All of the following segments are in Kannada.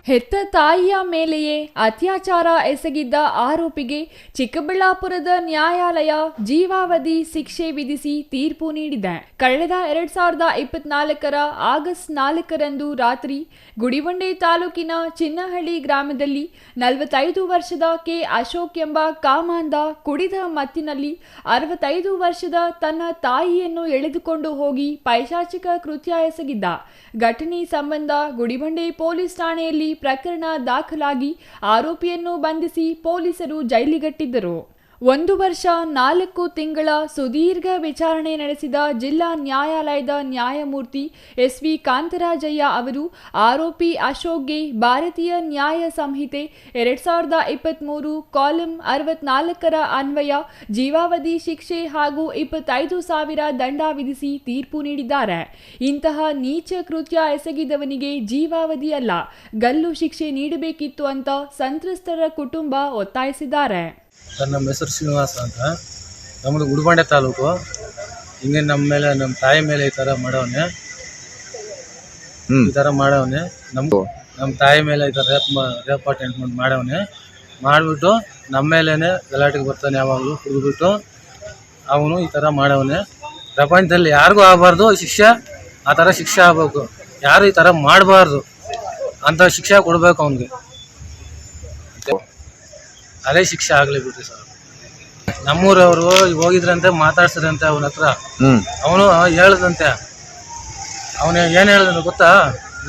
ಹೆತ್ತ ತಾಯಿಯ ಮೇಲೆಯೇ ಅತ್ಯಾಚಾರ ಎಸಗಿದ್ದ ಆರೋಪಿಗೆ ಚಿಕ್ಕಬಳ್ಳಾಪುರದ ನ್ಯಾಯಾಲಯ ಜೀವಾವಧಿ ಶಿಕ್ಷೆ ವಿಧಿಸಿ ತೀರ್ಪು ನೀಡಿದೆ. ಕಳೆದ 2024 ಆಗಸ್ಟ್ 4ರಂದು ರಾತ್ರಿ ಗುಡಿಬಂಡೆ ತಾಲೂಕಿನ ಚಿನ್ನಹಳ್ಳಿ ಗ್ರಾಮದಲ್ಲಿ 45 ವರ್ಷದ ಕೆ ಅಶೋಕ್ ಎಂಬ ಕಾಮಾಂಧ ಕುಡಿದ ಮತ್ತಿನಲ್ಲಿ 65 ವರ್ಷದ ತನ್ನ ತಾಯಿಯನ್ನು ಎಳೆದುಕೊಂಡು ಹೋಗಿ ಪೈಶಾಚಿಕ ಕೃತ್ಯ ಎಸಗಿದ್ದ ಘಟನೆ ಸಂಬಂಧ ಗುಡಿಬಂಡೆ ಪೊಲೀಸ್ ಠಾಣೆಯಲ್ಲಿ ಪ್ರಕರಣ ದಾಖಲಾಗಿ ಆರೋಪಿಯನ್ನು ಬಂಧಿಸಿ ಪೊಲೀಸರು ಜೈಲಿಗಟ್ಟಿದ್ದರು. 1 ವರ್ಷ 4 ತಿಂಗಳ ಸುದೀರ್ಘ ವಿಚಾರಣೆ ನಡೆಸಿದ ಜಿಲ್ಲಾ ನ್ಯಾಯಾಲಯದ ನ್ಯಾಯಮೂರ್ತಿ ಎಸ್.ವಿ. ಕಾಂತರಾಜಯ್ಯ ಅವರು ಆರೋಪಿ ಅಶೋಕ್ಗೆ ಭಾರತೀಯ ನ್ಯಾಯ ಸಂಹಿತೆ 2023 ಕಾಲಂ 64 ಅನ್ವಯ ಜೀವಾವಧಿ ಶಿಕ್ಷೆ ಹಾಗೂ 25,000 ದಂಡ ವಿಧಿಸಿ ತೀರ್ಪು ನೀಡಿದ್ದಾರೆ. ಇಂತಹ ನೀಚ ಕೃತ್ಯ ಎಸಗಿದವನಿಗೆ ಜೀವಾವಧಿ ಅಲ್ಲ, ಗಲ್ಲು ಶಿಕ್ಷೆ ನೀಡಬೇಕಿತ್ತು ಅಂತ ಸಂತ್ರಸ್ತರ ಕುಟುಂಬ ಒತ್ತಾಯಿಸಿದ್ದಾರೆ. ನಮ್ಮ ಹೆಸರು ಶ್ರೀನಿವಾಸ ಅಂತ. ನಮ್ಮದು ಗುಡಿಬಂಡೆ ತಾಲೂಕು. ಹಿಂಗೆ ನಮ್ಮ ತಾಯಿ ಮೇಲೆ ಈ ಥರ ಮಾಡವನೆ. ನಮ್ಮ ತಾಯಿ ಮೇಲೆ ಈ ಥರ ರೇಪ್ ಅಟೆಂಪ್ಟ್ ಮಾಡವನೆ. ಮಾಡಿಬಿಟ್ಟು ನಮ್ಮ ಮೇಲೇ ಗಲಾಟೆಗೆ ಬರ್ತಾನೆ. ಯಾವಾಗಲೂ ಕುಡಿದ್ಬಿಟ್ಟು ಅವನು ಈ ಥರ ಮಾಡವನೆ. ಪ್ರಪಂಚದಲ್ಲಿ ಯಾರಿಗೂ ಆಗಬಾರ್ದು ಶಿಕ್ಷೆ. ಆ ಥರ ಶಿಕ್ಷೆ ಆಗಬೇಕು. ಯಾರು ಈ ಥರ ಮಾಡಬಾರ್ದು ಅಂತ ಶಿಕ್ಷೆ ಕೊಡಬೇಕು ಅವನಿಗೆ. ಅದೇ ಶಿಕ್ಷೆ ಆಗಲಿ ಬಿಡ್ರಿ ಸರ್. ನಮ್ಮೂರವರು ಹೋಗಿದ್ರಂತೆ, ಮಾತಾಡ್ಸಿದ್ರಂತೆ ಅವನ ಹತ್ರ. ಅವನು ಹೇಳ್ದಂತೆ. ಅವನು ಏನು ಹೇಳ್ದಂತೆ ಗೊತ್ತಾ?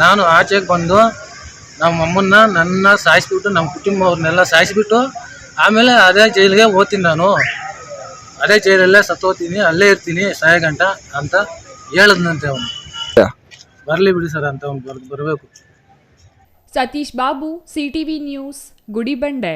ನಾನು ಆಚೆಗೆ ಬಂದು ನಮ್ಮ ಅಮ್ಮನ್ನ ನನ್ನ ಸಾಯಿಸ್ಬಿಟ್ಟು ನಮ್ಮ ಕುಟುಂಬ ಅವ್ರನ್ನೆಲ್ಲ ಸಾಯಿಸ್ಬಿಟ್ಟು ಆಮೇಲೆ ಅದೇ ಜೈಲಿಗೆ ಹೋಗ್ತೀನಿ. ನಾನು ಅದೇ ಜೈಲಲ್ಲೇ ಸತ್ತೋಗ್ತೀನಿ, ಅಲ್ಲೇ ಇರ್ತೀನಿ ಸಾಯಗಂಟ ಅಂತ ಹೇಳದಂತೆ. ಅವನು ಬರಲಿ ಬಿಡಿ ಸರ್ ಅಂತ ಅವ್ನು ಬರಬೇಕು. Satish Babu, CTV news, Gudibande.